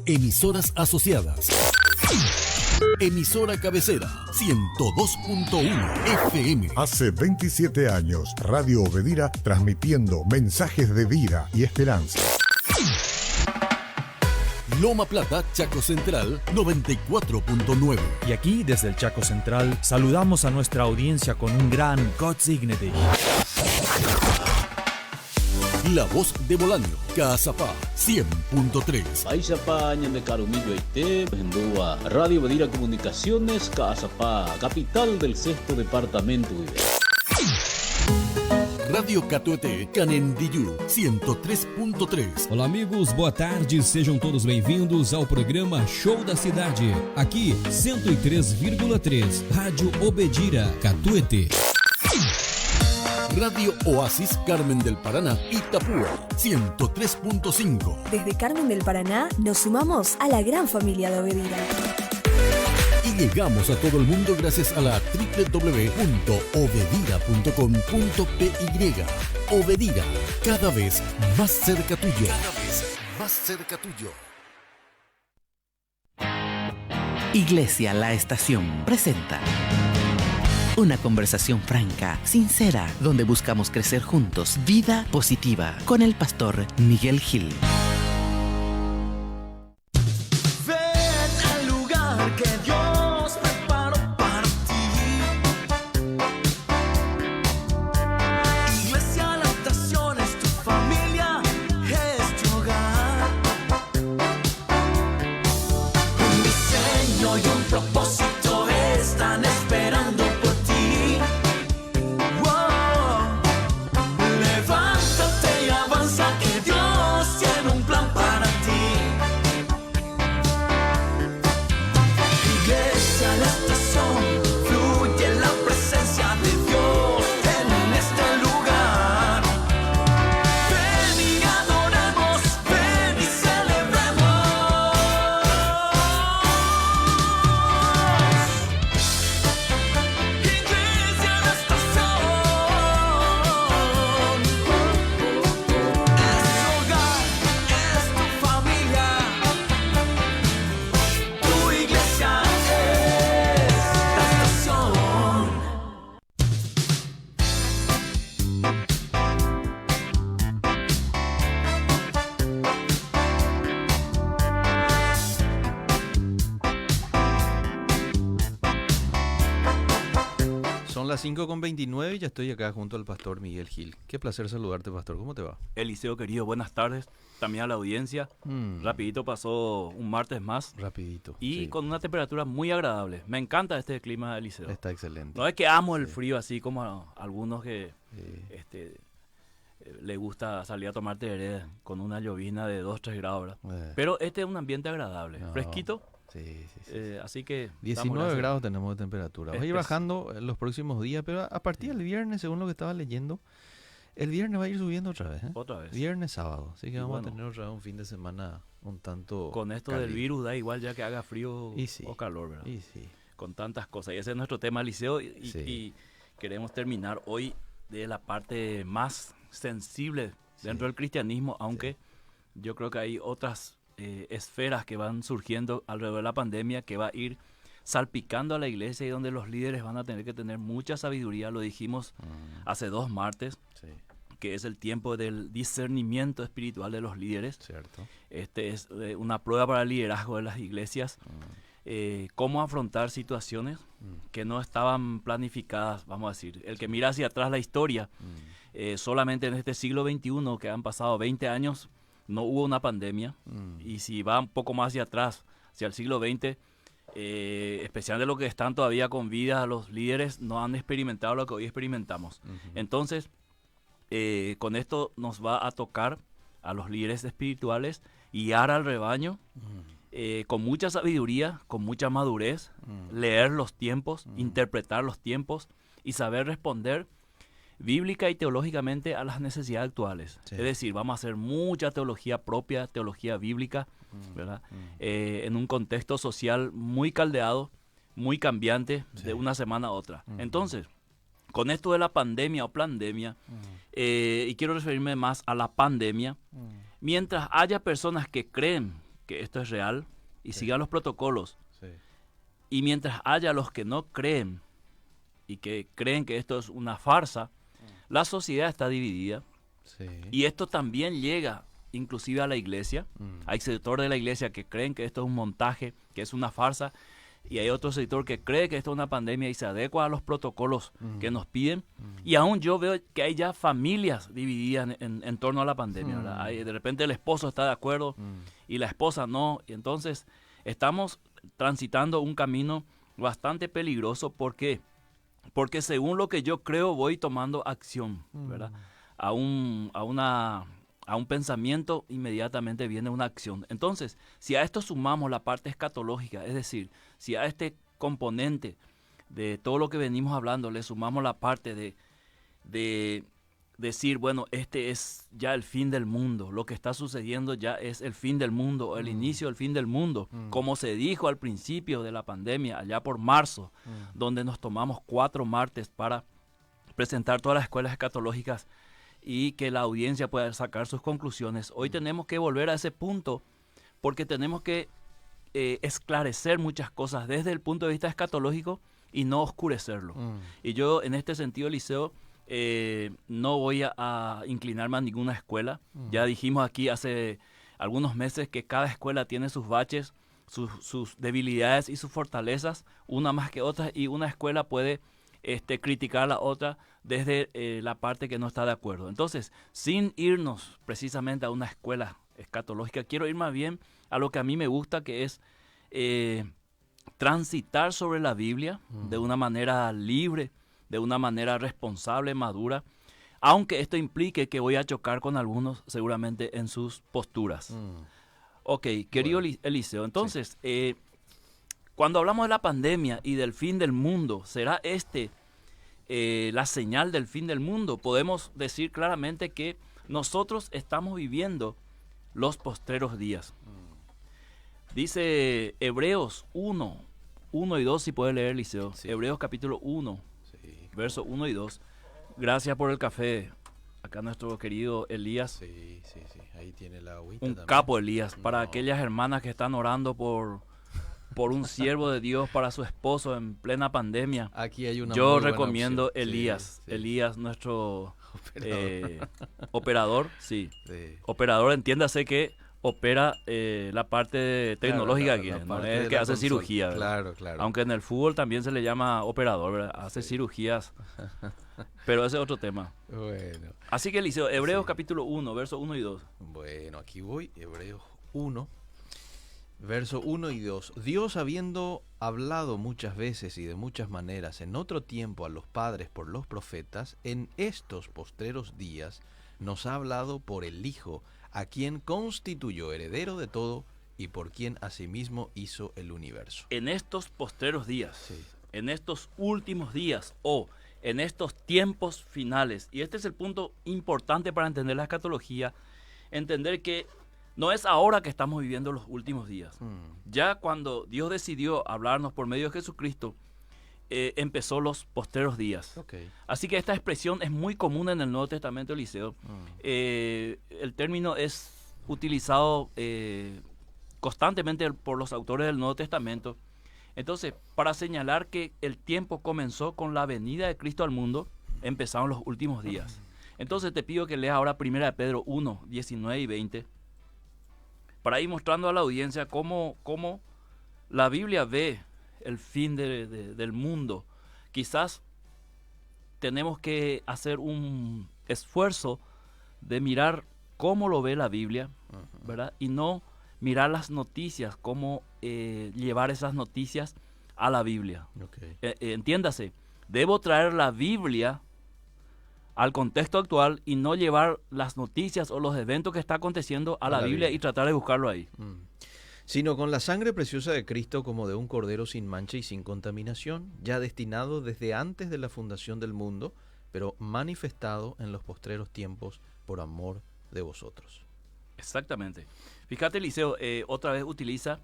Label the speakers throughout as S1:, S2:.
S1: Emisoras asociadas. Emisora cabecera 102.1 FM.
S2: Hace 27 años, Radio Obedira transmitiendo mensajes de vida y esperanza.
S1: Loma Plata, Chaco Central 94.9.
S3: Y aquí, desde el Chaco Central, saludamos a nuestra audiencia con un gran God Signe Dich.
S1: La Voz de Bolaño, Caazapá 100.3.
S4: Paisapá, Ñame Carumillo Aité, Pendúa, Radio Obedira Comunicaciones, Caazapá, capital del 6º departamento.
S1: Radio Catuete, Canendiyú 103.3.
S5: Olá amigos, boa tarde, sejam todos bem-vindos ao programa Show da Cidade. Aqui, 103,3, Rádio Obedira, Catuete.
S1: Radio Oasis Carmen del Paraná, Itapúa 103.5.
S6: Desde Carmen del Paraná nos sumamos a la gran familia de Obedira.
S1: Y llegamos a todo el mundo gracias a la www.obedira.com.py. Obedira, cada vez más cerca tuyo. Cada vez más cerca tuyo.
S7: Iglesia La Estación presenta una conversación franca, sincera, donde buscamos crecer juntos. Vida positiva con el pastor Miguel Gil.
S8: Ven al lugar que Dios preparó para ti. Iglesia La Estación es tu familia, es tu hogar. Un diseño y un propósito están esperando por ti. Levántate y avanza, que Dios tiene un plan para ti. Iglesia La Estación, fluye la presencia de Dios en este lugar. Ven y adoremos, ven y celebremos. Iglesia La Estación es tu hogar, es tu familia. Tu iglesia es La Estación.
S9: Son las 5:29 y ya estoy acá junto al pastor Miguel Gil. Qué placer saludarte, pastor. ¿Cómo te va?
S10: Eliseo querido, buenas tardes. También a la audiencia. Rapidito pasó un martes más.
S9: Rapidito.
S10: Y
S9: sí.
S10: con una temperatura muy agradable. Me encanta este clima, Eliseo.
S9: Está excelente.
S10: No es que amo el frío así como a algunos que le gusta salir a tomar tereré con una llovizna de 2-3 grados, ¿verdad? Pero este es un ambiente agradable,
S9: No.
S10: fresquito.
S9: Sí.
S10: Así que
S9: 19 grados tenemos de temperatura. Va a ir
S10: Es-
S9: bajando en los próximos días, pero a partir del viernes, según lo que estaba leyendo, el viernes va a ir subiendo otra vez.
S10: Otra vez.
S9: Viernes, sábado. Así que
S10: Y
S9: vamos a
S10: bueno,
S9: tener otra vez un fin de semana un tanto
S10: con esto
S9: cálido.
S10: del virus da igual ya que haga frío
S9: Y sí.
S10: o calor, ¿verdad?
S9: Y sí.
S10: Con tantas cosas. Y ese es nuestro tema, Eliseo. Y
S9: Sí.
S10: queremos terminar hoy de la parte más sensible dentro del cristianismo, aunque yo creo que hay otras esferas que van surgiendo alrededor de la pandemia que va a ir salpicando a la iglesia y donde los líderes van a tener que tener mucha sabiduría. Lo dijimos hace 2 martes,
S9: Sí,
S10: que es el tiempo del discernimiento espiritual de los líderes.
S9: cierto.
S10: Este es una prueba para el liderazgo de las iglesias. Cómo afrontar situaciones que no estaban planificadas, vamos a decir. El que mira hacia atrás la historia, solamente en este siglo XXI, que han pasado 20 años, no hubo una pandemia. Y si va un poco más hacia atrás, hacia el siglo XX, especialmente los que están todavía con vida, los líderes no han experimentado lo que hoy experimentamos. Entonces, con esto nos va a tocar a los líderes espirituales guiar al rebaño con mucha sabiduría, con mucha madurez, leer los tiempos, interpretar los tiempos y saber responder bíblica y teológicamente a las necesidades actuales.
S9: Sí.
S10: Es decir, vamos a hacer mucha teología propia, teología bíblica, ¿verdad? En un contexto social muy caldeado, muy cambiante de una semana a otra. Entonces, con esto de la pandemia o plandemia, y quiero referirme más a la pandemia, mientras haya personas que creen que esto es real y sigan los protocolos.
S9: Sí.
S10: Y mientras haya los que no creen y que creen que esto es una farsa, la sociedad está dividida.
S9: Sí.
S10: Y esto también llega inclusive a la iglesia. Hay sectores de la iglesia que creen que esto es un montaje, que es una farsa, y hay otro sector que cree que esto es una pandemia y se adecua a los protocolos que nos piden. Y aún yo veo que hay ya familias divididas en torno a la pandemia, ¿verdad? De repente el esposo está de acuerdo y la esposa no. Y entonces estamos transitando un camino bastante peligroso. ¿Por qué? Porque según lo que yo creo voy tomando acción, ¿verdad? A un pensamiento inmediatamente viene una acción. Entonces, si a esto sumamos la parte escatológica, es decir, si a este componente de todo lo que venimos hablando le sumamos la parte de decir, bueno, este es ya el fin del mundo, lo que está sucediendo ya es el fin del mundo, el inicio del fin del mundo, como se dijo al principio de la pandemia, allá por marzo, donde nos tomamos 4 martes para presentar todas las escuelas escatológicas y que la audiencia pueda sacar sus conclusiones. Hoy tenemos que volver a ese punto porque tenemos que esclarecer muchas cosas desde el punto de vista escatológico y no oscurecerlo. Y yo en este sentido, Eliseo, no voy a inclinarme a ninguna escuela. Ya dijimos aquí hace algunos meses que cada escuela tiene sus baches, sus debilidades y sus fortalezas, una más que otra, y una escuela puede criticar a la otra desde la parte que no está de acuerdo. Entonces, sin irnos precisamente a una escuela escatológica, quiero ir más bien a lo que a mí me gusta, que es transitar sobre la Biblia de una manera libre, de una manera responsable, madura, aunque esto implique que voy a chocar con algunos seguramente en sus posturas. Ok, querido Eliseo, entonces, cuando hablamos de la pandemia y del fin del mundo, ¿será la señal del fin del mundo? Podemos decir claramente que nosotros estamos viviendo los postreros días. Dice Hebreos 1 y 2, si puede leer, Eliseo. Sí. Hebreos capítulo 1, verso 1 y 2. Gracias por el café. Acá nuestro querido Elías.
S9: Sí. Ahí tiene la agüita
S10: un
S9: también.
S10: Capo Elías. Para aquellas hermanas que están orando por un siervo de Dios para su esposo en plena pandemia.
S9: Aquí hay una
S10: Yo
S9: muy buena
S10: recomiendo
S9: opción.
S10: Elías.
S9: Sí.
S10: Elías, nuestro operador. Sí.
S9: Sí.
S10: Operador, entiéndase que opera la parte tecnológica aquí, no es que hace cirugía, ¿verdad?
S9: Claro.
S10: Aunque en el fútbol también se le llama operador, ¿verdad? Hace cirugías, pero ese es otro tema.
S9: Bueno.
S10: Así que, Eliseo, Hebreos capítulo 1, versos 1 y 2.
S9: Bueno, aquí voy, Hebreos 1, verso 1 y 2. Dios, habiendo hablado muchas veces y de muchas maneras en otro tiempo a los padres por los profetas, en estos postreros días nos ha hablado por el Hijo, a quien constituyó heredero de todo y por quien asimismo hizo el universo.
S10: En estos postreros días, en estos últimos días o en estos tiempos finales, y este es el punto importante para entender la escatología, entender que no es ahora que estamos viviendo los últimos días. Ya cuando Dios decidió hablarnos por medio de Jesucristo, empezó los postreros días. Así que esta expresión es muy común en el Nuevo Testamento, Eliseo. El término es utilizado constantemente por los autores del Nuevo Testamento. Entonces, para señalar que el tiempo comenzó con la venida de Cristo al mundo, empezaron los últimos días. Entonces te pido que leas ahora 1 Pedro 1, 19 y 20, para ir mostrando a la audiencia cómo la Biblia ve el fin del mundo. Quizás tenemos que hacer un esfuerzo de mirar cómo lo ve la Biblia, ¿verdad? Y no mirar las noticias, cómo llevar esas noticias a la Biblia. Entiéndase, debo traer la Biblia al contexto actual y no llevar las noticias o los eventos que está aconteciendo a la Biblia y tratar de buscarlo ahí.
S9: Sino con la sangre preciosa de Cristo como de un cordero sin mancha y sin contaminación, ya destinado desde antes de la fundación del mundo, pero manifestado en los postreros tiempos por amor de vosotros.
S10: Exactamente. Fíjate, Eliseo, otra vez utiliza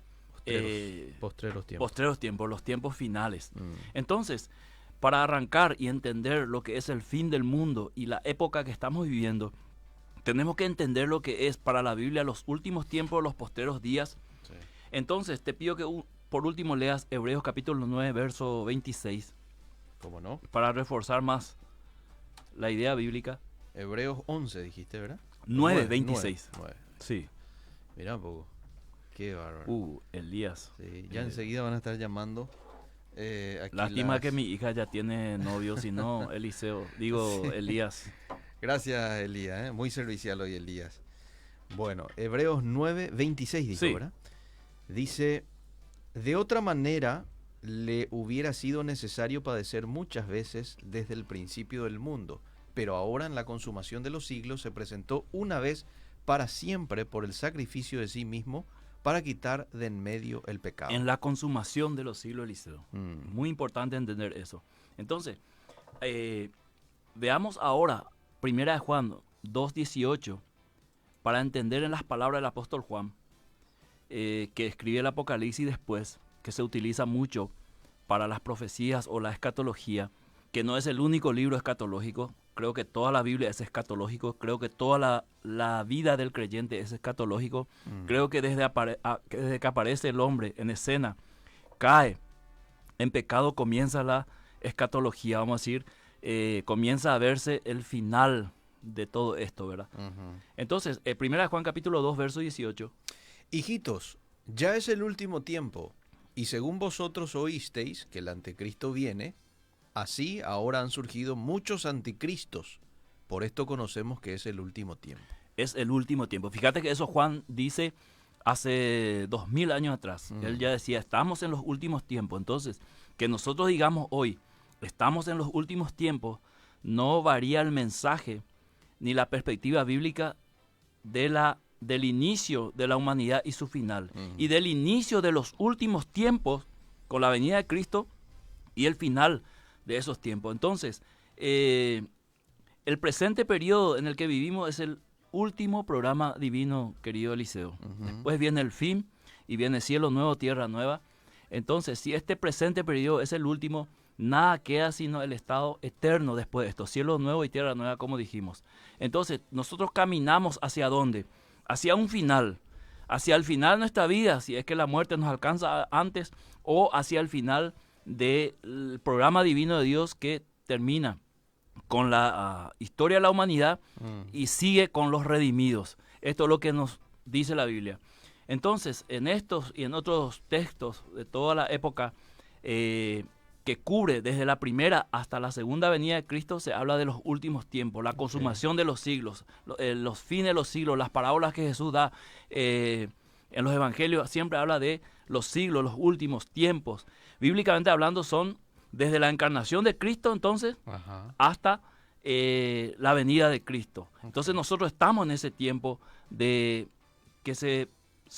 S9: postreros
S10: tiempos, los tiempos finales. Entonces, para arrancar y entender lo que es el fin del mundo y la época que estamos viviendo, tenemos que entender lo que es para la Biblia los últimos tiempos, los postreros días, Entonces, te pido que por último leas Hebreos capítulo 9, verso 26.
S9: ¿Cómo no?
S10: Para reforzar más la idea bíblica.
S9: Hebreos 11 dijiste, ¿verdad?
S10: 9, 26.
S9: 9.
S10: Sí.
S9: Mirá un poco. Qué bárbaro.
S10: Elías.
S9: Sí, ya enseguida van a estar llamando. Aquí
S10: Lástima que mi hija ya tiene novio, si no, Eliseo. Digo, sí. Elías.
S9: Gracias, Elías. Muy servicial hoy, Elías. Bueno, Hebreos 9, 26 dijo,
S10: sí.
S9: ¿verdad? Dice, de otra manera le hubiera sido necesario padecer muchas veces desde el principio del mundo, pero ahora en la consumación de los siglos se presentó una vez para siempre por el sacrificio de sí mismo para quitar de en medio el pecado.
S10: En la consumación de los siglos, Eliseo. Muy importante entender eso. Entonces, veamos ahora, 1 Juan 2:18, para entender en las palabras del apóstol Juan, que escribe el Apocalipsis después, que se utiliza mucho para las profecías o la escatología, que no es el único libro escatológico. Creo que toda la Biblia es escatológico. Creo que toda la vida del creyente es escatológico. Creo que desde que aparece el hombre en escena, cae en pecado, comienza la escatología, vamos a decir, comienza a verse el final de todo esto, ¿verdad? Entonces, 1 Juan capítulo 2, verso 18.
S9: Hijitos, ya es el último tiempo, y según vosotros oísteis que el anticristo viene, así ahora han surgido muchos anticristos. Por esto conocemos que es el último tiempo.
S10: Es el último tiempo. Fíjate que eso Juan dice hace 2000 años atrás. Él ya decía, estamos en los últimos tiempos. Entonces, que nosotros digamos hoy, estamos en los últimos tiempos, no varía el mensaje ni la perspectiva bíblica del inicio de la humanidad y su final. Y del inicio de los últimos tiempos con la venida de Cristo y el final de esos tiempos. Entonces, el presente periodo en el que vivimos es el último programa divino, querido Eliseo. Después viene el fin y viene cielo nuevo, tierra nueva. Entonces, si este presente periodo es el último, nada queda sino el estado eterno después de esto, cielo nuevo y tierra nueva, como dijimos. Entonces, nosotros caminamos ¿hacia dónde? Hacia un final, hacia el final de nuestra vida, si es que la muerte nos alcanza antes, o hacia el final del programa divino de Dios que termina con la historia de la humanidad y sigue con los redimidos. Esto es lo que nos dice la Biblia. Entonces, en estos y en otros textos de toda la época que cubre desde la primera hasta la segunda venida de Cristo, se habla de los últimos tiempos, la consumación de los siglos, los fines de los siglos, las parábolas que Jesús da en los evangelios, siempre habla de los siglos, los últimos tiempos. Bíblicamente hablando son desde la encarnación de Cristo entonces hasta la venida de Cristo. Entonces nosotros estamos en ese tiempo de que se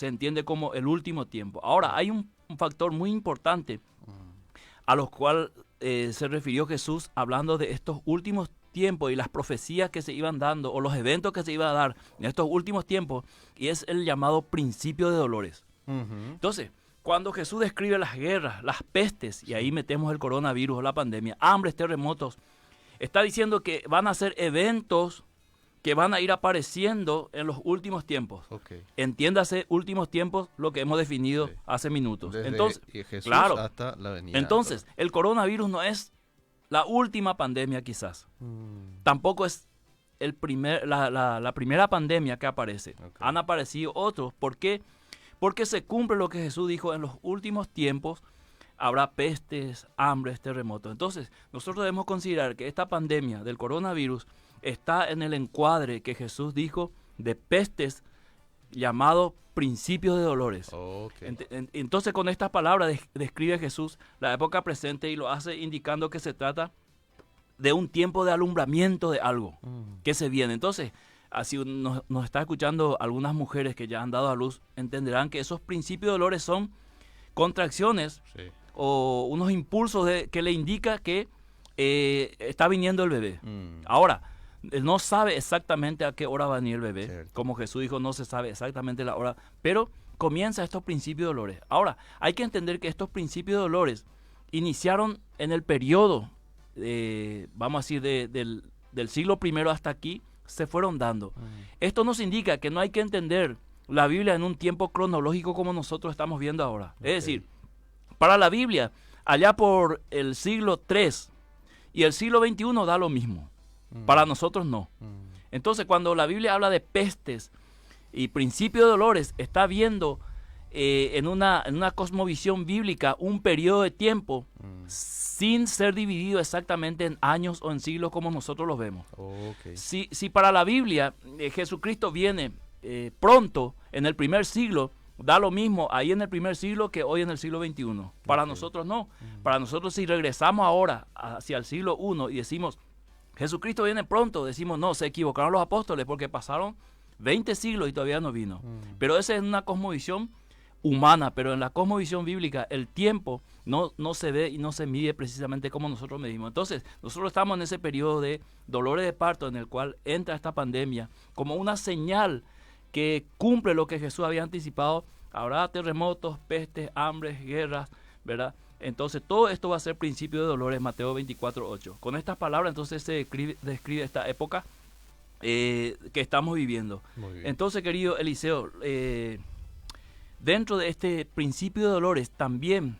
S10: entiende como el último tiempo. Ahora hay un factor muy importante a los cuales se refirió Jesús hablando de estos últimos tiempos y las profecías que se iban dando o los eventos que se iban a dar en estos últimos tiempos, y es el llamado principio de dolores. Entonces, cuando Jesús describe las guerras, las pestes, y ahí metemos el coronavirus o la pandemia, hambres, terremotos, está diciendo que van a ser eventos que van a ir apareciendo en los últimos tiempos. Entiéndase, últimos tiempos, lo que hemos definido hace minutos.
S9: Desde
S10: entonces,
S9: Jesús
S10: claro,
S9: hasta la venida.
S10: Entonces, el coronavirus no es la última pandemia quizás. Tampoco es la primera pandemia que aparece. Han aparecido otros. ¿Por qué? Porque se cumple lo que Jesús dijo: en los últimos tiempos habrá pestes, hambres, terremotos. Entonces, nosotros debemos considerar que esta pandemia del coronavirus está en el encuadre que Jesús dijo de pestes, llamado principio de dolores. Entonces, con estas palabras describe Jesús la época presente y lo hace indicando que se trata de un tiempo de alumbramiento de algo que se viene. Entonces, así nos está escuchando algunas mujeres que ya han dado a luz, entenderán que esos principios de dolores son contracciones o unos impulsos que le indica que está viniendo el bebé. Ahora, él no sabe exactamente a qué hora va a venir el bebé. Como Jesús dijo, no se sabe exactamente la hora, pero comienza estos principios de dolores. Ahora, hay que entender que estos principios de dolores iniciaron en el periodo, vamos a decir, del siglo I hasta aquí, se fueron dando. Esto nos indica que no hay que entender la Biblia en un tiempo cronológico como nosotros estamos viendo ahora. Es decir, para la Biblia, allá por el siglo III y el siglo XXI da lo mismo. Para nosotros no. Entonces, cuando la Biblia habla de pestes y principio de dolores, está viendo en una cosmovisión bíblica un periodo de tiempo sin ser dividido exactamente en años o en siglos como nosotros los vemos. Si para la Biblia Jesucristo viene pronto en el primer siglo, da lo mismo ahí en el primer siglo que hoy en el siglo XXI. Para nosotros no. Para nosotros, si regresamos ahora hacia el siglo I y decimos Jesucristo viene pronto, decimos no, se equivocaron los apóstoles porque pasaron 20 siglos y todavía no vino. Pero esa es una cosmovisión humana, pero en la cosmovisión bíblica el tiempo no se ve y no se mide precisamente como nosotros medimos. Entonces, nosotros estamos en ese periodo de dolores de parto en el cual entra esta pandemia como una señal que cumple lo que Jesús había anticipado. Habrá terremotos, pestes, hambres, guerras, ¿verdad? Entonces, todo esto va a ser principio de dolores, Mateo 24:8. Con estas palabras, entonces, se describe esta época que estamos viviendo. Entonces, querido Eliseo, dentro de este principio de dolores también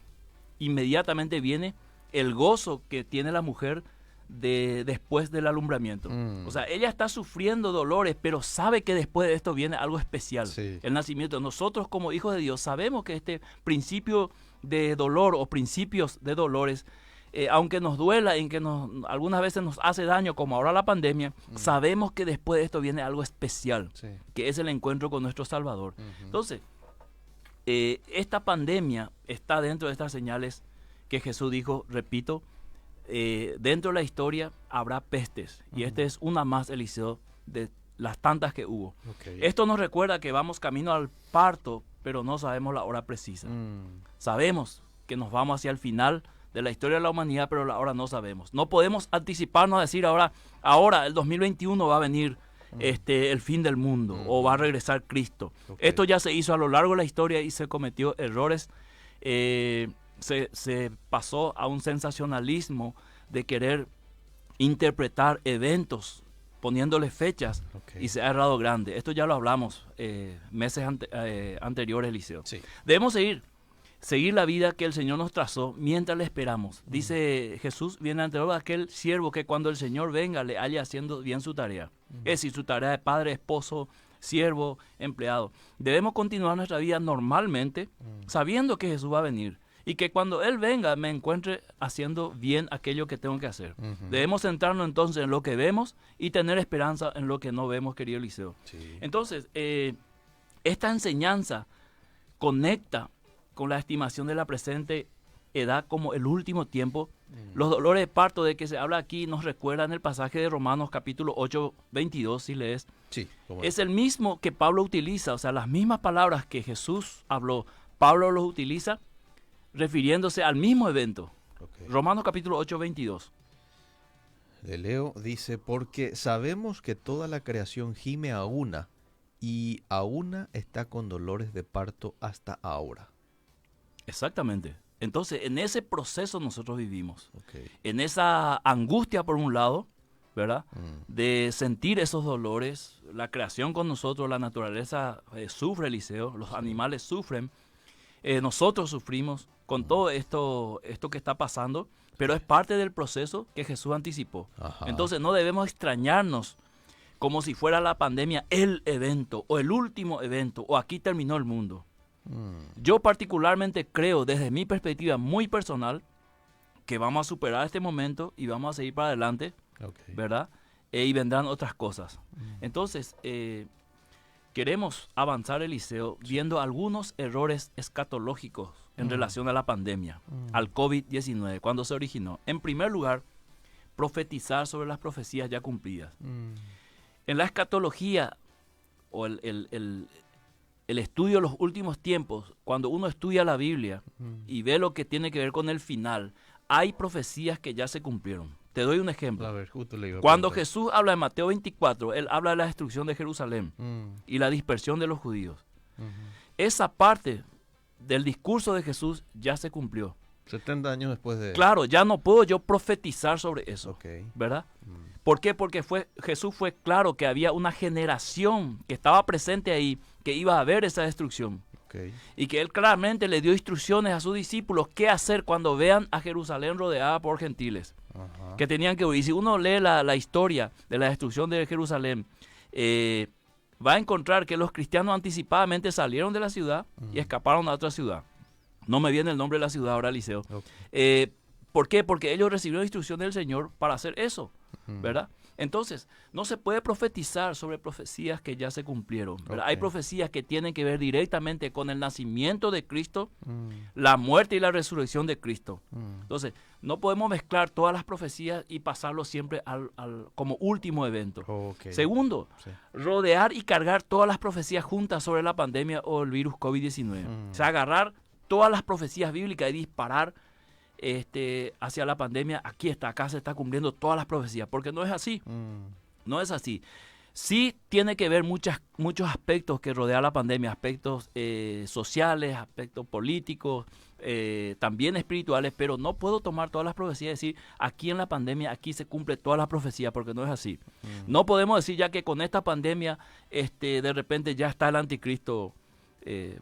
S10: inmediatamente viene el gozo que tiene la mujer después del alumbramiento. O sea, ella está sufriendo dolores, pero sabe que después de esto viene algo especial, el nacimiento. Nosotros como hijos de Dios sabemos que este principio de dolor o principios de dolores, aunque nos duela, en que algunas veces nos hace daño, como ahora la pandemia, sabemos que después de esto viene algo especial, que es el encuentro con nuestro Salvador. Entonces, esta pandemia está dentro de estas señales que Jesús dijo, repito, dentro de la historia habrá pestes, y esta es una más, Eliseo, de las tantas que hubo. Esto nos recuerda que vamos camino al parto, pero no sabemos la hora precisa. Sabemos que nos vamos hacia el final de la historia de la humanidad, pero la hora no sabemos. No podemos anticiparnos a decir ahora el 2021 va a venir el fin del mundo o va a regresar Cristo. Esto ya se hizo a lo largo de la historia y se cometió errores. Se pasó a un sensacionalismo de querer interpretar eventos poniéndole fechas y se ha errado grande. Esto ya lo hablamos meses anteriores, Eliseo. Debemos seguir la vida que el Señor nos trazó mientras le esperamos. Dice Jesús, bienaventurado aquel siervo que cuando el Señor venga le haya haciendo bien su tarea. Es decir, su tarea de padre, esposo, siervo, empleado. Debemos continuar nuestra vida normalmente, sabiendo que Jesús va a venir. Y que cuando Él venga me encuentre haciendo bien aquello que tengo que hacer. Debemos centrarnos entonces en lo que vemos y tener esperanza en lo que no vemos, querido Eliseo. Entonces, esta enseñanza conecta con la estimación de la presente edad como el último tiempo. Los dolores de parto de que se habla aquí nos recuerdan el pasaje de Romanos capítulo 8, 22, si lees. Es el mismo que Pablo utiliza, o sea, las mismas palabras que Jesús habló, Pablo los utiliza refiriéndose al mismo evento. Romanos capítulo 8, 22.
S9: De Leo dice, porque sabemos que toda la creación gime a una, y a una está con dolores de parto hasta ahora.
S10: Exactamente. Entonces, en ese proceso nosotros vivimos. En esa angustia, por un lado, ¿verdad? De sentir esos dolores. La creación con nosotros, la naturaleza sufre, Eliseo, los animales sufren. Nosotros sufrimos con todo esto que está pasando, pero es parte del proceso que Jesús anticipó. Entonces no debemos extrañarnos como si fuera la pandemia el evento o el último evento o aquí terminó el mundo. Yo particularmente creo, desde mi perspectiva muy personal, que vamos a superar este momento y vamos a seguir para adelante, ¿verdad? Y vendrán otras cosas. Entonces, queremos avanzar, Eliseo, viendo algunos errores escatológicos en relación a la pandemia, al COVID-19, cuando se originó. En primer lugar, profetizar sobre las profecías ya cumplidas. En la escatología, o el estudio de los últimos tiempos, cuando uno estudia la Biblia y ve lo que tiene que ver con el final, hay profecías que ya se cumplieron. Te doy un ejemplo.
S9: A ver, justo le iba a
S10: Cuando
S9: preguntar.
S10: Jesús habla en Mateo 24, Él habla de la destrucción de Jerusalén y la dispersión de los judíos. Esa parte del discurso de Jesús ya se cumplió.
S9: 70 años después de...
S10: Claro, ya no puedo yo profetizar sobre eso, ¿verdad? ¿Por qué? Porque Jesús fue claro que había una generación que estaba presente ahí, que iba a haber esa destrucción. Y que él claramente le dio instrucciones a sus discípulos qué hacer cuando vean a Jerusalén rodeada por gentiles. Que tenían que huir. Y si uno lee la historia de la destrucción de Jerusalén, va a encontrar que los cristianos anticipadamente salieron de la ciudad y escaparon a otra ciudad. No me viene el nombre de la ciudad ahora, Eliseo. ¿Por qué? Porque ellos recibieron instrucción del Señor para hacer eso, ¿verdad? Entonces, no se puede profetizar sobre profecías que ya se cumplieron, ¿verdad? Hay profecías que tienen que ver directamente con el nacimiento de Cristo, la muerte y la resurrección de Cristo. Entonces, no podemos mezclar todas las profecías y pasarlo siempre como último evento. Segundo, rodear y cargar todas las profecías juntas sobre la pandemia o el virus COVID-19. O sea, agarrar todas las profecías bíblicas y disparar hacia la pandemia. Acá se está cumpliendo todas las profecías, porque no es así. No es así. Sí tiene que ver muchos aspectos que rodean la pandemia, aspectos sociales, aspectos políticos, también espirituales, pero no puedo tomar todas las profecías y decir, aquí en la pandemia, aquí se cumple todas las profecías, porque no es así. No podemos decir ya que con esta pandemia, de repente ya está el anticristo,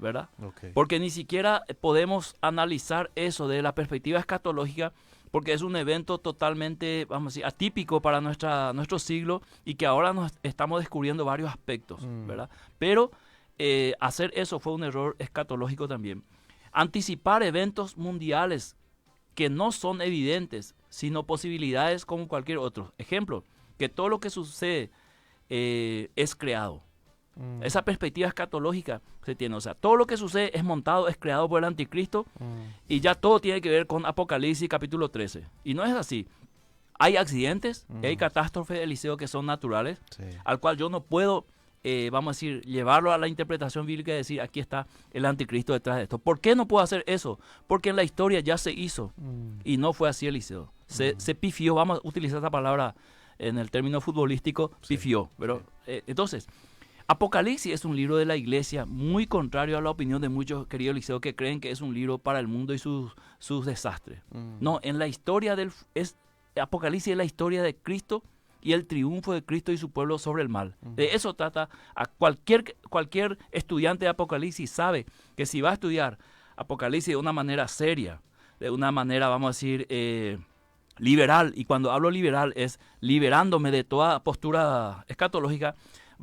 S10: ¿verdad? Porque ni siquiera podemos analizar eso desde la perspectiva escatológica, porque es un evento totalmente, vamos a decir, atípico para nuestro siglo y que ahora nos estamos descubriendo varios aspectos, ¿verdad? Pero hacer eso fue un error escatológico también. Anticipar eventos mundiales que no son evidentes, sino posibilidades como cualquier otro. Ejemplo, que todo lo que sucede es creado. Esa perspectiva escatológica se tiene, o sea, todo lo que sucede es montado, es creado por el anticristo y ya todo tiene que ver con Apocalipsis capítulo 13. Y no es así. Hay accidentes, hay catástrofes, Eliseo, que son naturales, al cual yo no puedo, vamos a decir, llevarlo a la interpretación bíblica y decir, aquí está el anticristo detrás de esto. ¿Por qué no puedo hacer eso? Porque en la historia ya se hizo y no fue así, Eliseo. Se pifió, vamos a utilizar esa palabra en el término futbolístico, pifió. Pero, entonces, Apocalipsis es un libro de la iglesia muy contrario a la opinión de muchos, queridos Eliseo, que creen que es un libro para el mundo y sus desastres. No, en la historia Apocalipsis es la historia de Cristo y el triunfo de Cristo y su pueblo sobre el mal. De eso trata. A cualquier estudiante de Apocalipsis sabe que si va a estudiar Apocalipsis de una manera seria, de una manera, vamos a decir, liberal, y cuando hablo liberal es liberándome de toda postura escatológica,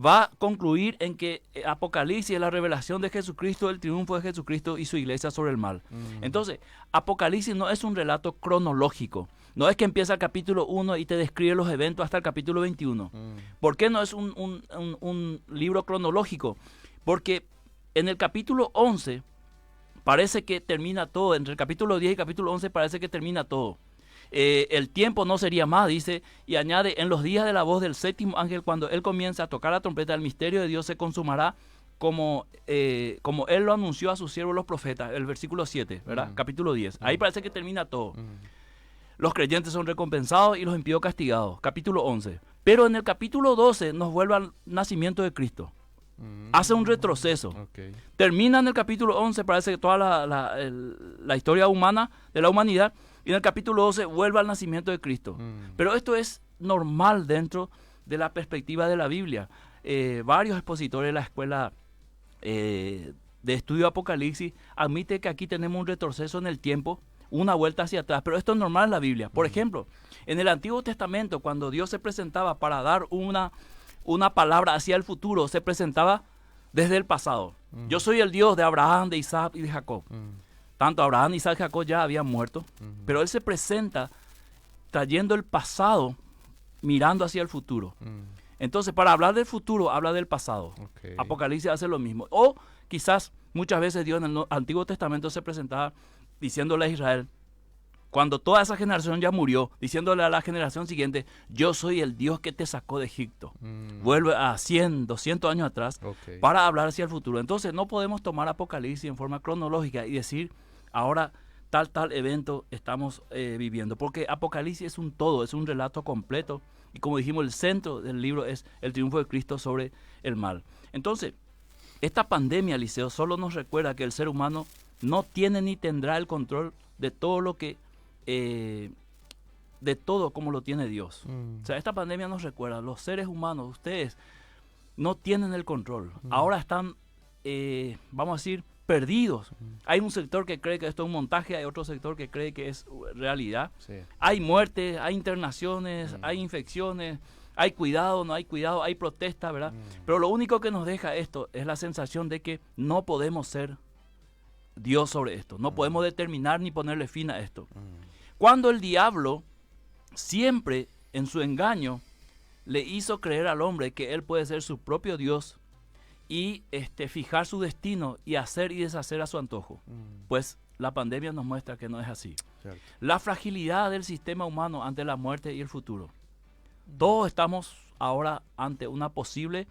S10: va a concluir en que Apocalipsis es la revelación de Jesucristo, el triunfo de Jesucristo y su iglesia sobre el mal. Entonces, Apocalipsis no es un relato cronológico. No es que empieza el capítulo 1 y te describe los eventos hasta el capítulo 21. ¿Por qué no es un libro cronológico? Porque en el capítulo 11 parece que termina todo. Entre el capítulo 10 y el capítulo 11 parece que termina todo. El tiempo no sería más, dice, y añade, en los días de la voz del séptimo ángel, cuando él comienza a tocar la trompeta, el misterio de Dios se consumará como él lo anunció a sus siervos los profetas, el versículo 7, ¿verdad? Capítulo 10. Ahí parece que termina todo. Los creyentes son recompensados y los impíos castigados, capítulo 11. Pero en el capítulo 12 nos vuelve al nacimiento de Cristo. Hace un retroceso. Termina en el capítulo 11, parece que toda la historia humana de la humanidad, y en el capítulo 12 vuelve al nacimiento de Cristo. Pero esto es normal dentro de la perspectiva de la Biblia. Varios expositores de la escuela de estudio de Apocalipsis admiten que aquí tenemos un retroceso en el tiempo, una vuelta hacia atrás, pero esto es normal en la Biblia. Por ejemplo, en el Antiguo Testamento, cuando Dios se presentaba para dar una palabra hacia el futuro, se presentaba desde el pasado. Yo soy el Dios de Abraham, de Isaac y de Jacob. Tanto Abraham, Isaac y Jacob ya habían muerto, pero él se presenta trayendo el pasado, mirando hacia el futuro. Entonces, para hablar del futuro, habla del pasado. Apocalipsis hace lo mismo. O quizás muchas veces Dios en el Antiguo Testamento se presentaba diciéndole a Israel, cuando toda esa generación ya murió, diciéndole a la generación siguiente, yo soy el Dios que te sacó de Egipto. Vuelve a 100, 200 años atrás para hablar hacia el futuro. Entonces, no podemos tomar Apocalipsis en forma cronológica y decir, ahora tal evento estamos viviendo, porque Apocalipsis es un todo, es un relato completo, y como dijimos, el centro del libro es el triunfo de Cristo sobre el mal. Entonces, esta pandemia, Eliseo, solo nos recuerda que el ser humano no tiene ni tendrá el control de todo lo que, de todo como lo tiene Dios. O sea, esta pandemia nos recuerda, los seres humanos, ustedes no tienen el control. Ahora están vamos a decir, perdidos. Hay un sector que cree que esto es un montaje, hay otro sector que cree que es realidad.
S9: Sí.
S10: Hay muertes, hay internaciones, hay infecciones, hay cuidado, no hay cuidado, hay protesta, ¿verdad? Pero lo único que nos deja esto es la sensación de que no podemos ser Dios sobre esto, no podemos determinar ni ponerle fin a esto. Cuando el diablo siempre en su engaño le hizo creer al hombre que él puede ser su propio Dios y fijar su destino y hacer y deshacer a su antojo. Pues la pandemia nos muestra que no es así.
S9: Cierto.
S10: La fragilidad del sistema humano ante la muerte y el futuro. Todos estamos ahora ante una posible,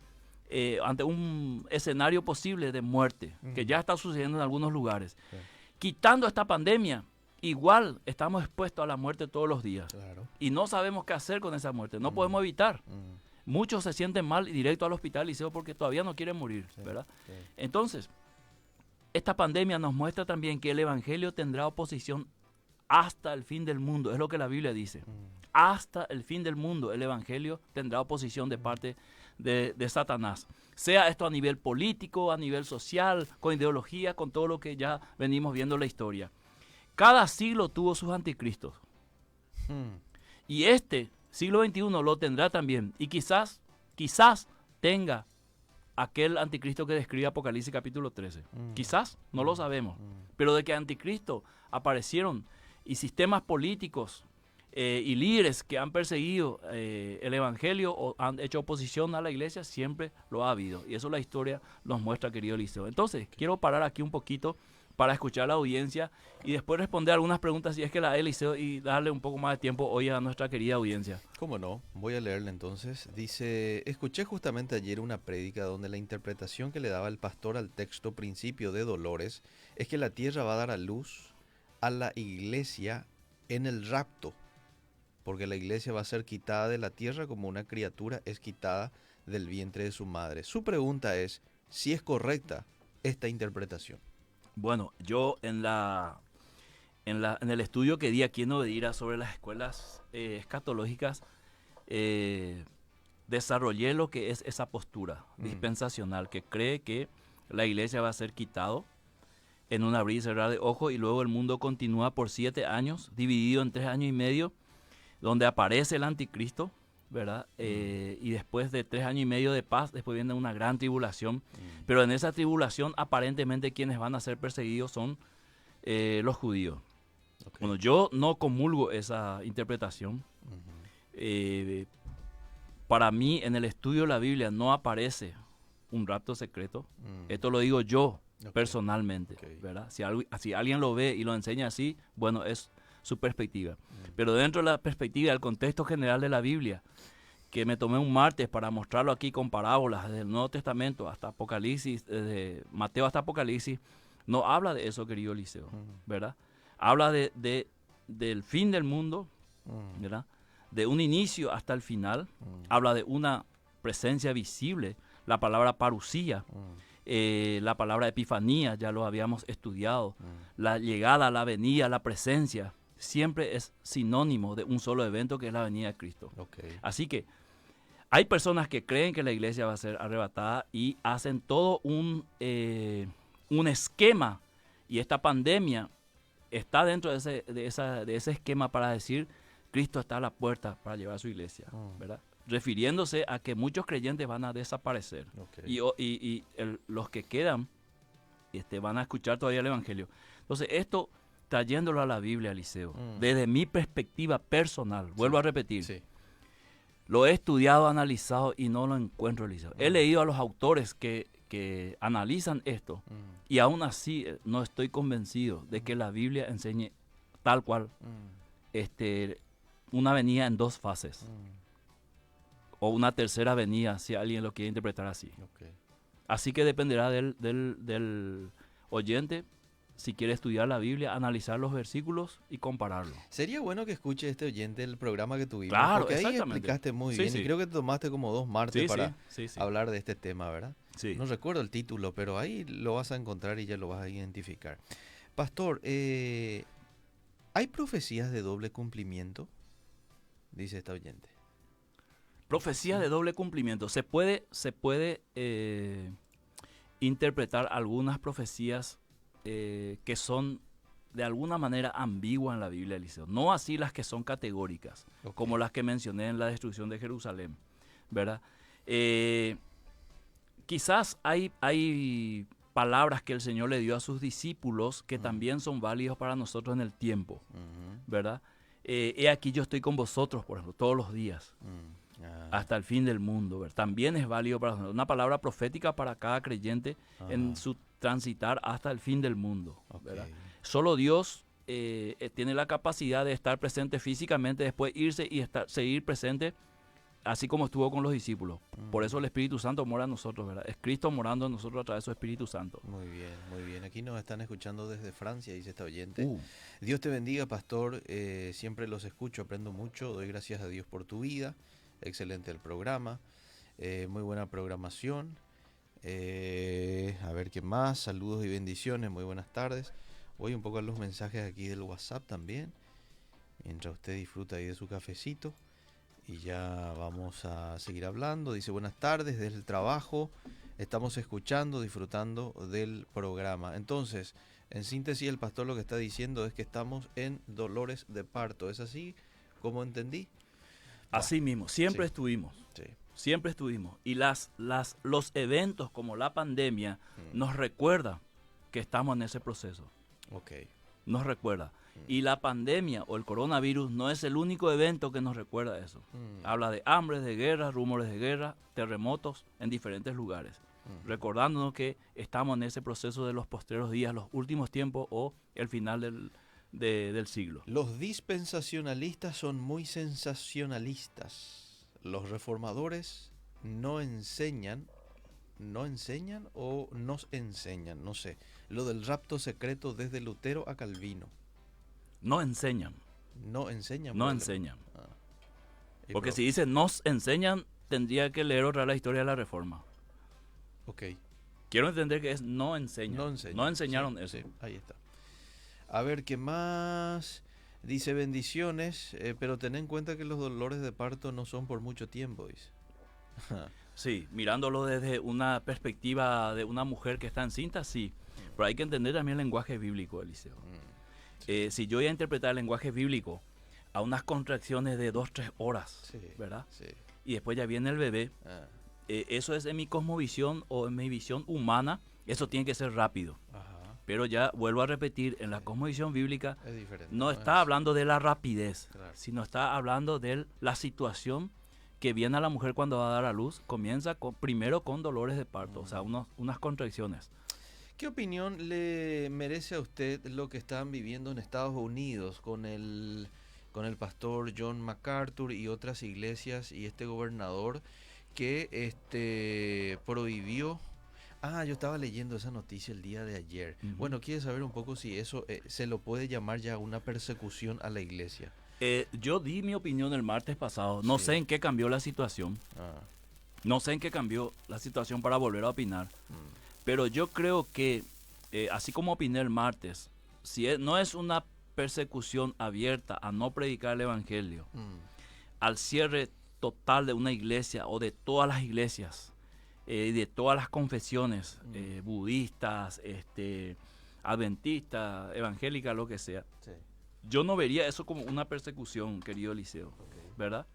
S10: ante un escenario posible de muerte, que ya está sucediendo en algunos lugares.
S9: Sí.
S10: Quitando esta pandemia, igual estamos expuestos a la muerte todos los días.
S9: Claro.
S10: Y no sabemos qué hacer con esa muerte, no podemos evitar. Muchos se sienten mal y directo al hospital, Liceo, porque todavía no quieren morir, ¿verdad?
S9: Sí.
S10: Entonces, esta pandemia nos muestra también que el Evangelio tendrá oposición hasta el fin del mundo, es lo que la Biblia dice. Hasta el fin del mundo el Evangelio tendrá oposición de parte de Satanás. Sea esto a nivel político, a nivel social, con ideología, con todo lo que ya venimos viendo en la historia. Cada siglo tuvo sus anticristos. Y este siglo XXI lo tendrá también. Y quizás tenga aquel anticristo que describe Apocalipsis capítulo 13. Quizás, no lo sabemos. Pero de que anticristo aparecieron y sistemas políticos y líderes que han perseguido el Evangelio o han hecho oposición a la iglesia, siempre lo ha habido. Y eso la historia nos muestra, querido Liceo. Entonces, quiero parar aquí un poquito para escuchar a la audiencia y después responder algunas preguntas si es que la hay, Liceo, y darle un poco más de tiempo hoy a nuestra querida audiencia.
S9: ¿Cómo no? Voy a leerle entonces. Dice, escuché justamente ayer una prédica donde la interpretación que le daba el pastor al texto Principio de Dolores es que la tierra va a dar a luz a la iglesia en el rapto, porque la iglesia va a ser quitada de la tierra como una criatura es quitada del vientre de su madre. Su pregunta es si es correcta esta interpretación.
S10: Bueno, yo en el estudio que di aquí en Obedira sobre las escuelas escatológicas, desarrollé lo que es esa postura dispensacional que cree que la iglesia va a ser quitado en un abrir y cerrar de ojos y luego el mundo continúa por 7 años, dividido en 3 años y medio, donde aparece el anticristo, ¿verdad? Y después de 3 años y medio de paz, después viene una gran tribulación. Pero en esa tribulación, aparentemente, quienes van a ser perseguidos son los judíos. Okay. Bueno, yo no comulgo esa interpretación. Para mí, en el estudio de la Biblia no aparece un rapto secreto. Esto lo digo yo personalmente, ¿verdad? Si alguien lo ve y lo enseña así, bueno, es su perspectiva. Pero dentro de la perspectiva del contexto general de la Biblia, que me tomé un martes para mostrarlo aquí con parábolas desde el Nuevo Testamento hasta Apocalipsis, desde Mateo hasta Apocalipsis, no habla de eso, querido Liceo, ¿verdad? Habla del fin del mundo, ¿verdad? De un inicio hasta el final, habla de una presencia visible, la palabra parusía, la palabra epifanía, ya lo habíamos estudiado, la llegada, la venida, la presencia, siempre es sinónimo de un solo evento que es la venida de Cristo. Okay. Así que hay personas que creen que la iglesia va a ser arrebatada y hacen todo un esquema, y esta pandemia está dentro de ese esquema para decir Cristo está a la puerta para llevar a su iglesia, ¿verdad? Refiriéndose a que muchos creyentes van a desaparecer. Okay. Y los que quedan van a escuchar todavía el Evangelio. Entonces esto, trayéndolo a la Biblia, Liceo, desde mi perspectiva personal, vuelvo a repetir, lo he estudiado, analizado y no lo encuentro, Liceo. He leído a los autores que analizan esto y aún así no estoy convencido de que la Biblia enseñe tal cual una venida en 2 fases o una tercera venida, si alguien lo quiere interpretar así. Okay. Así que dependerá del oyente, si quiere estudiar la Biblia, analizar los versículos y compararlo.
S9: Sería bueno que escuche este oyente el programa que tuvimos.
S10: Claro,
S9: porque ahí explicaste muy bien. Y creo que tomaste como 2 martes para hablar de este tema, ¿verdad?
S10: Sí.
S9: No recuerdo el título, pero ahí lo vas a encontrar y ya lo vas a identificar. Pastor, ¿hay profecías de doble cumplimiento? Dice esta oyente.
S10: Profecías de doble cumplimiento. Se puede interpretar algunas profecías que son de alguna manera ambiguas en la Biblia, Eliseo. No así las que son categóricas, como las que mencioné en la destrucción de Jerusalén, ¿verdad? Quizás hay palabras que el Señor le dio a sus discípulos que también son válidos para nosotros en el tiempo, ¿verdad? He aquí yo estoy con vosotros, por ejemplo, todos los días, hasta el fin del mundo, ¿verdad? También es válido para nosotros. Una palabra profética para cada creyente en su transitar hasta el fin del mundo, ¿verdad? Solo Dios tiene la capacidad de estar presente físicamente, después irse y seguir presente, así como estuvo con los discípulos. Por eso el Espíritu Santo mora en nosotros, ¿verdad? Es Cristo morando en nosotros a través de su Espíritu Santo.
S9: Muy bien, muy bien. Aquí nos están escuchando desde Francia, dice esta oyente. Dios te bendiga, pastor. Siempre los escucho, aprendo mucho. Doy gracias a Dios por tu vida. Excelente el programa. Muy buena programación. A ver qué más. Saludos y bendiciones. Muy buenas tardes. Voy un poco a los mensajes aquí del WhatsApp también, mientras usted disfruta ahí de su cafecito. Y ya vamos a seguir hablando. Dice, buenas tardes, desde el trabajo. Estamos escuchando, disfrutando del programa. Entonces, en síntesis, el pastor lo que está diciendo es que estamos en dolores de parto. ¿Es así como entendí?
S10: Así mismo, siempre estuvimos.
S9: Sí.
S10: Siempre estuvimos. Y los eventos como la pandemia nos recuerdan que estamos en ese proceso. Nos recuerda. Y la pandemia o el coronavirus no es el único evento que nos recuerda eso. Habla de hambre, de guerra, rumores de guerra, terremotos en diferentes lugares. Recordándonos que estamos en ese proceso de los postreros días, los últimos tiempos o el final del siglo.
S9: Los dispensacionalistas son muy sensacionalistas. Los reformadores no enseñan o nos enseñan, no sé, lo del rapto secreto desde Lutero a Calvino.
S10: No enseñan.
S9: No enseñan.
S10: No enseñan. Porque si dice nos enseñan, tendría que leer otra vez la historia de la Reforma. Quiero entender que es no enseñan. No enseñaron eso.
S9: Sí, ahí está. A ver, ¿qué más? Dice bendiciones, pero ten en cuenta que los dolores de parto no son por mucho tiempo, dice.
S10: Sí, mirándolo desde una perspectiva de una mujer que está encinta, sí. Pero hay que entender también el lenguaje bíblico, Eliseo. Si yo voy a interpretar el lenguaje bíblico a unas contracciones de 2-3 horas, ¿verdad? Sí. Y después ya viene el bebé, eso es en mi cosmovisión o en mi visión humana, eso tiene que ser rápido. Pero ya vuelvo a repetir, en la cosmovisión bíblica no está hablando de la rapidez, sino está hablando de la situación que viene a la mujer cuando va a dar a luz. Comienza primero con dolores de parto, o sea, unas contracciones.
S9: ¿Qué opinión le merece a usted lo que están viviendo en Estados Unidos con el pastor John MacArthur y otras iglesias y este gobernador que prohibió? Yo estaba leyendo esa noticia el día de ayer. Bueno, quiere saber un poco si eso se lo puede llamar ya una persecución a la iglesia.
S10: Yo di mi opinión el martes pasado. No sé en qué cambió la situación. No sé en qué cambió la situación para volver a opinar. Pero yo creo que, así como opiné el martes, si no es una persecución abierta a no predicar el evangelio, al cierre total de una iglesia o de todas las iglesias, de todas las confesiones, budistas, adventistas, evangélicas, lo que sea, yo no vería eso como una persecución, querido Eliseo, ¿verdad?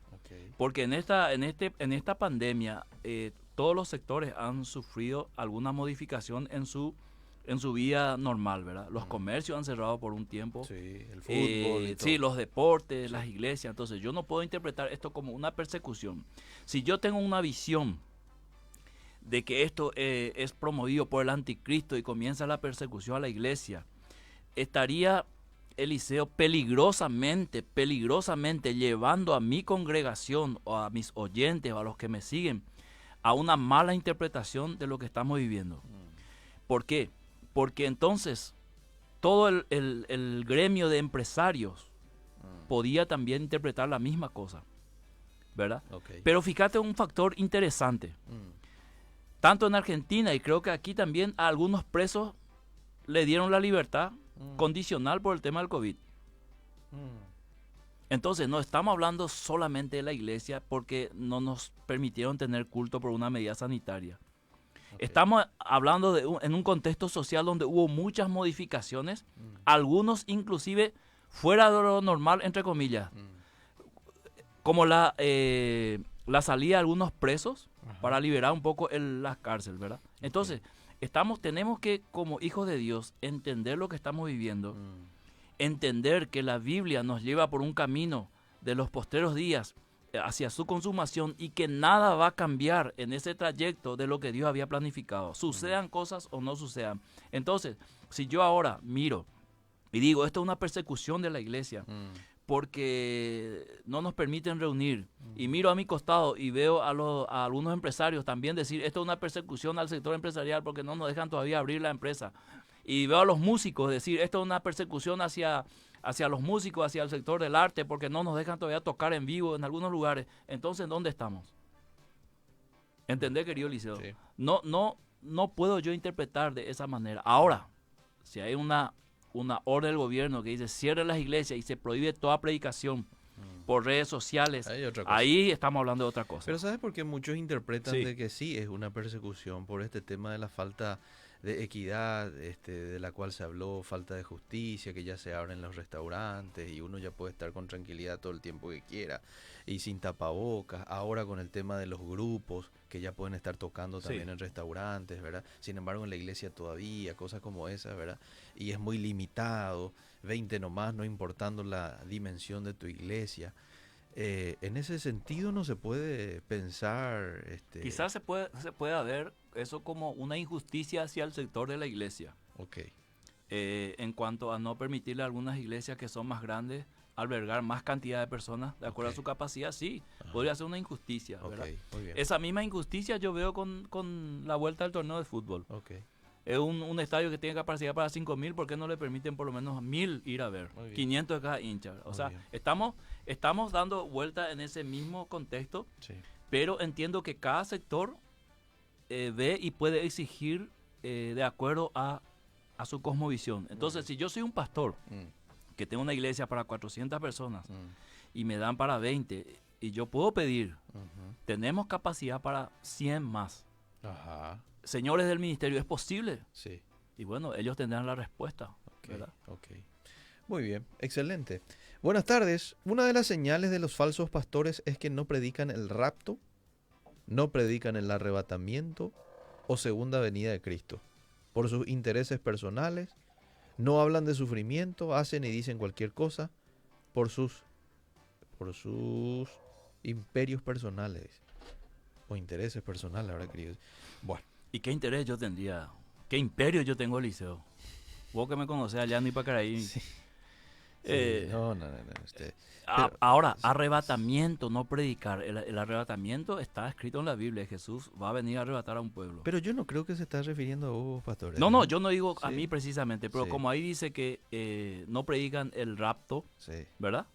S10: Porque en esta pandemia todos los sectores han sufrido alguna modificación en su vida normal, ¿verdad? Los comercios han cerrado por un tiempo.
S9: Sí, el fútbol y todo.
S10: Sí, los deportes, las iglesias. Entonces yo no puedo interpretar esto como una persecución. Si yo tengo una visión de que esto es promovido por el anticristo y comienza la persecución a la iglesia, estaría Eliseo peligrosamente llevando a mi congregación o a mis oyentes o a los que me siguen a una mala interpretación de lo que estamos viviendo. ¿Por qué? Porque entonces todo el gremio de empresarios podía también interpretar la misma cosa, ¿verdad? Pero fíjate un factor interesante. Tanto en Argentina y creo que aquí también a algunos presos le dieron la libertad condicional por el tema del COVID. Entonces no estamos hablando solamente de la iglesia porque no nos permitieron tener culto por una medida sanitaria. Estamos hablando en un contexto social donde hubo muchas modificaciones, algunos inclusive fuera de lo normal, entre comillas, como la salida de algunos presos para liberar un poco la cárcel, ¿verdad? Entonces, tenemos que, como hijos de Dios, entender lo que estamos viviendo, entender que la Biblia nos lleva por un camino de los postreros días hacia su consumación y que nada va a cambiar en ese trayecto de lo que Dios había planificado, sucedan cosas o no sucedan. Entonces, si yo ahora miro y digo, esto es una persecución de la iglesia, porque no nos permiten reunir, y miro a mi costado y veo a algunos empresarios también decir, esto es una persecución al sector empresarial porque no nos dejan todavía abrir la empresa, y veo a los músicos decir, esto es una persecución hacia los músicos, hacia el sector del arte, porque no nos dejan todavía tocar en vivo en algunos lugares. Entonces, ¿dónde estamos? ¿Entendés, querido Liceo? Sí. No puedo yo interpretar de esa manera. Ahora, si hay una orden del gobierno que dice cierre las iglesias y se prohíbe toda predicación por redes sociales, ahí estamos hablando de otra cosa.
S9: Pero ¿sabes por qué muchos interpretan de que sí es una persecución por este tema de la falta de equidad, de la cual se habló, falta de justicia, que ya se abren los restaurantes y uno ya puede estar con tranquilidad todo el tiempo que quiera y sin tapabocas, ahora con el tema de los grupos que ya pueden estar tocando también en restaurantes, ¿verdad? Sin embargo en la iglesia todavía, cosas como esas, ¿verdad? Y es muy limitado, 20 nomás, no importando la dimensión de tu iglesia. En ese sentido no se puede pensar...
S10: Quizás se pueda ver eso como una injusticia hacia el sector de la iglesia. En cuanto a no permitirle a algunas iglesias que son más grandes albergar más cantidad de personas de acuerdo a su capacidad, sí, podría ser una injusticia, ¿verdad? Muy bien. Esa misma injusticia yo veo con la vuelta al torneo de fútbol. Es un estadio que tiene capacidad para 5.000, ¿por qué no le permiten por lo menos 1.000 ir a ver? 500 de cada hincha. O sea, estamos dando vuelta en ese mismo contexto, pero entiendo que cada sector ve y puede exigir de acuerdo a su cosmovisión. Entonces, si yo soy un pastor que tengo una iglesia para 400 personas y me dan para 20, y yo puedo pedir, tenemos capacidad para 100 más. Señores del ministerio, ¿es posible? Sí. Y bueno, ellos tendrán la respuesta. ¿Verdad?
S9: Muy bien, excelente. Buenas tardes. Una de las señales de los falsos pastores es que no predican el rapto, no predican el arrebatamiento o segunda venida de Cristo. Por sus intereses personales, no hablan de sufrimiento, hacen y dicen cualquier cosa por sus imperios personales o intereses personales, ahora queridos. Bueno.
S10: ¿Y qué interés yo tendría? ¿Qué imperio yo tengo, Eliseo? Vos que me conocés allá en Ipacaraí. Sí. Ahora, arrebatamiento, no predicar. El arrebatamiento está escrito en la Biblia. Jesús va a venir a arrebatar a un pueblo.
S9: Pero yo no creo que se está refiriendo a vos, pastor.
S10: No, yo no digo a mí precisamente. Pero como ahí dice que no predican el rapto, ¿verdad?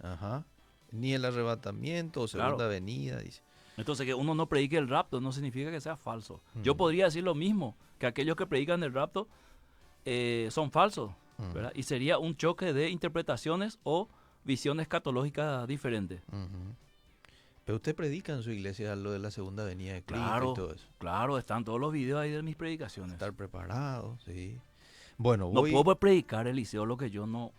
S9: Ni el arrebatamiento o segunda venida, dice.
S10: Entonces, que uno no predique el rapto no significa que sea falso. Yo podría decir lo mismo, que aquellos que predican el rapto son falsos, ¿verdad? Y sería un choque de interpretaciones o visiones escatológicas diferentes.
S9: Pero usted predica en su iglesia lo de la segunda venida de Cristo y todo eso.
S10: Claro, están todos los videos ahí de mis predicaciones.
S9: Estar preparado, sí. Bueno,
S10: no puedo predicar, Eliseo, lo que yo no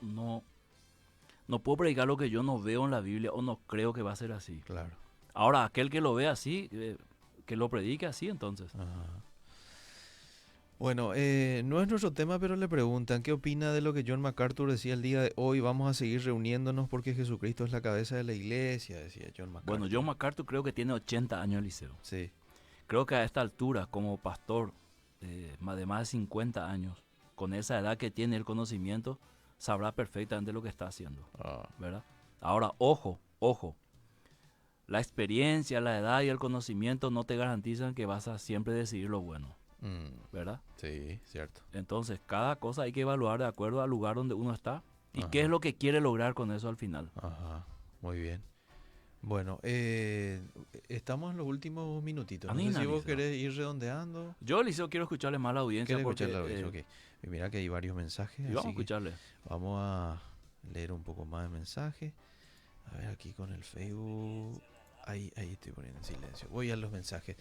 S10: puedo predicar lo que yo no veo en la Biblia o no creo que va a ser así.
S9: Claro.
S10: Ahora, aquel que lo ve así, que lo predique así, entonces.
S9: Bueno, no es nuestro tema, pero le preguntan, ¿qué opina de lo que John MacArthur decía el día de hoy? Vamos a seguir reuniéndonos porque Jesucristo es la cabeza de la iglesia, decía John MacArthur.
S10: Bueno, John MacArthur creo que tiene 80 años, Eliseo.
S9: Sí.
S10: Creo que a esta altura, como pastor de más de 50 años, con esa edad que tiene el conocimiento, sabrá perfectamente lo que está haciendo, ¿verdad? Ahora, ojo. La experiencia, la edad y el conocimiento no te garantizan que vas a siempre decidir lo bueno, ¿verdad?
S9: Sí, cierto.
S10: Entonces, cada cosa hay que evaluar de acuerdo al lugar donde uno está y qué es lo que quiere lograr con eso al final.
S9: Muy bien. Bueno, estamos en los últimos minutitos. No sé si vos querés ir redondeando.
S10: Yo, Eliseo, quiero escucharle más a la audiencia.
S9: Escuchar la audiencia? Okay. Mira que hay varios mensajes.
S10: Vamos a escucharle.
S9: Vamos a leer un poco más de mensajes. A ver, aquí con el Facebook. Ahí estoy poniendo en silencio. Voy a los mensajes.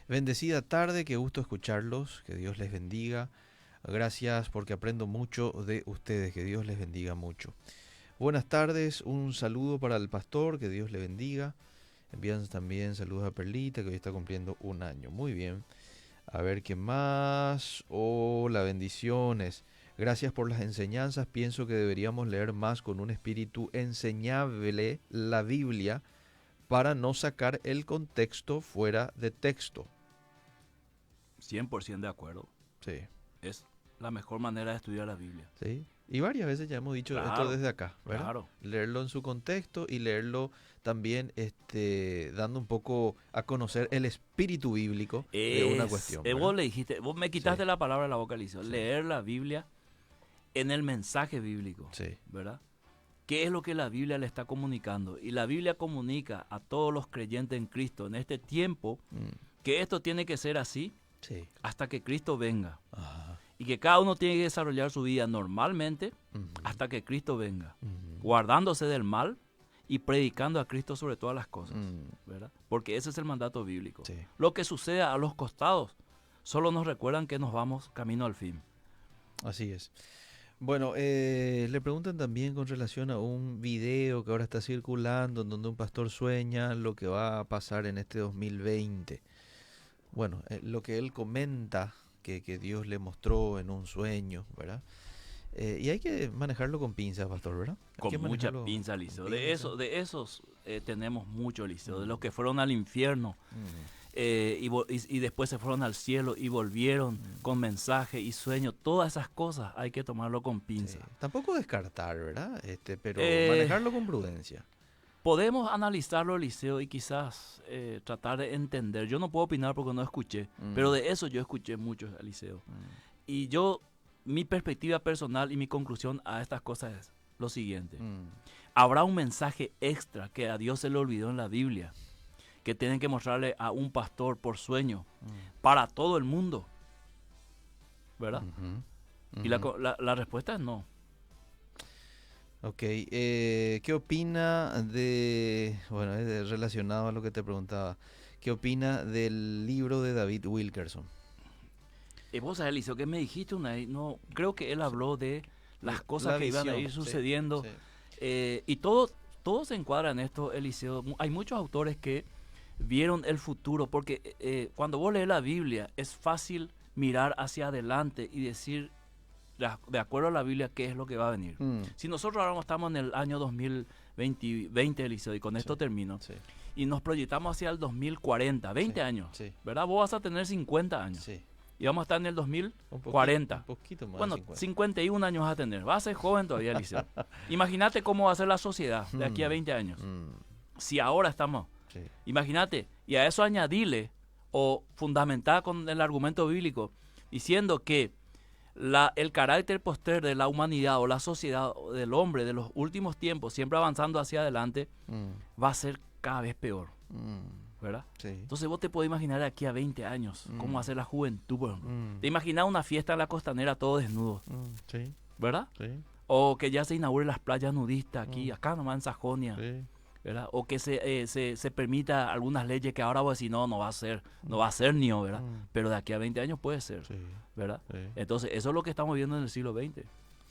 S9: Bendecida tarde, qué gusto escucharlos. Que Dios les bendiga. Gracias porque aprendo mucho de ustedes. Que Dios les bendiga mucho. Buenas tardes. Un saludo para el pastor. Que Dios le bendiga. Envían también saludos a Perlita, que hoy está cumpliendo 1 año. Muy bien. A ver qué más. Hola, bendiciones. Gracias por las enseñanzas. Pienso que deberíamos leer más con un espíritu enseñable la Biblia para no sacar el contexto fuera de texto.
S10: 100% de acuerdo.
S9: Sí.
S10: Es la mejor manera de estudiar la Biblia.
S9: Sí. Y varias veces ya hemos dicho esto desde acá, ¿verdad?
S10: Claro.
S9: Leerlo en su contexto y leerlo también dando un poco a conocer el espíritu bíblico de una cuestión.
S10: Vos le dijiste, vos me quitaste la palabra de la boca, Eliseo.
S9: Sí.
S10: Leer la Biblia en el mensaje bíblico, ¿verdad? ¿Qué es lo que la Biblia le está comunicando? Y la Biblia comunica a todos los creyentes en Cristo en este tiempo que esto tiene que ser así hasta que Cristo venga.
S9: Ajá.
S10: Y que cada uno tiene que desarrollar su vida normalmente hasta que Cristo venga, guardándose del mal y predicando a Cristo sobre todas las cosas, ¿verdad? Porque ese es el mandato bíblico.
S9: Sí.
S10: Lo que sucede a los costados solo nos recuerdan que nos vamos camino al fin.
S9: Así es. Bueno, le preguntan también con relación a un video que ahora está circulando en donde un pastor sueña lo que va a pasar en este 2020. Bueno, lo que él comenta que Dios le mostró en un sueño, ¿verdad? Y hay que manejarlo con pinzas, pastor, ¿verdad?
S10: Con mucha pinza, Eliseo. De esos tenemos mucho, Eliseo. De los que fueron al infierno y después se fueron al cielo y volvieron con mensaje y sueño. Todas esas cosas hay que tomarlo con pinza.
S9: Sí. Tampoco descartar, ¿verdad? Pero manejarlo con prudencia.
S10: Podemos analizarlo, Eliseo, y quizás tratar de entender. Yo no puedo opinar porque no escuché, pero de eso yo escuché mucho, Eliseo. Y mi perspectiva personal y mi conclusión a estas cosas es lo siguiente. Habrá un mensaje extra que a Dios se le olvidó en la Biblia, que tienen que mostrarle a un pastor por sueño para todo el mundo, ¿verdad? Y la respuesta es no.
S9: Ok, ¿qué opina relacionado a lo que te preguntaba, qué opina del libro de David Wilkerson?
S10: Vos sabés, Eliseo, que me dijiste no, creo que él habló de las cosas que iban a ir sucediendo, y todo se encuadra en esto, Eliseo. Hay muchos autores que vieron el futuro, porque cuando vos lees la Biblia es fácil mirar hacia adelante y decir, de acuerdo a la Biblia, qué es lo que va a venir. Si nosotros ahora estamos en el año 2020, Eliseo, y con esto termino, y nos proyectamos hacia el 2040, 20 años, ¿verdad? Vos vas a tener 50 años. Y vamos a estar en el 2040.
S9: Un poquito más.
S10: Bueno, 51 años vas a tener. Vas a ser joven todavía, Eliseo. Imagínate cómo va a ser la sociedad de aquí a 20 años. Si ahora estamos. Imagínate. Y a eso añadirle, o fundamentar con el argumento bíblico, diciendo que el carácter posterior de la humanidad o la sociedad del hombre de los últimos tiempos, siempre avanzando hacia adelante, va a ser cada vez peor. ¿Verdad? Entonces vos te podés imaginar aquí a 20 años cómo va a ser la juventud, por ejemplo. Te imaginas una fiesta en la costanera todo desnudo, ¿verdad? O que ya se inauguren las playas nudistas aquí, acá nomás en Sajonia, ¿verdad? O que se permita algunas leyes que ahora vos decís, no va a ser NIO, ¿verdad? Pero de aquí a 20 años puede ser, ¿verdad? Entonces eso es lo que estamos viendo en el siglo XX.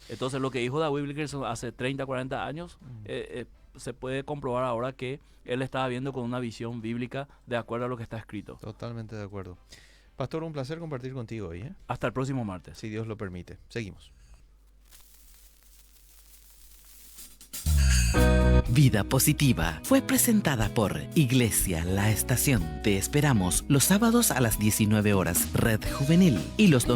S10: Entonces lo que dijo David Wilkerson hace 30, 40 años, se puede comprobar ahora que él estaba viendo con una visión bíblica de acuerdo a lo que está escrito.
S9: Totalmente de acuerdo. Pastor, un placer compartir contigo hoy.
S10: Hasta el próximo martes.
S9: Si Dios lo permite. Seguimos.
S7: Vida Positiva fue presentada por Iglesia La Estación. Te esperamos los sábados a las 19 horas, Red Juvenil, y los domingos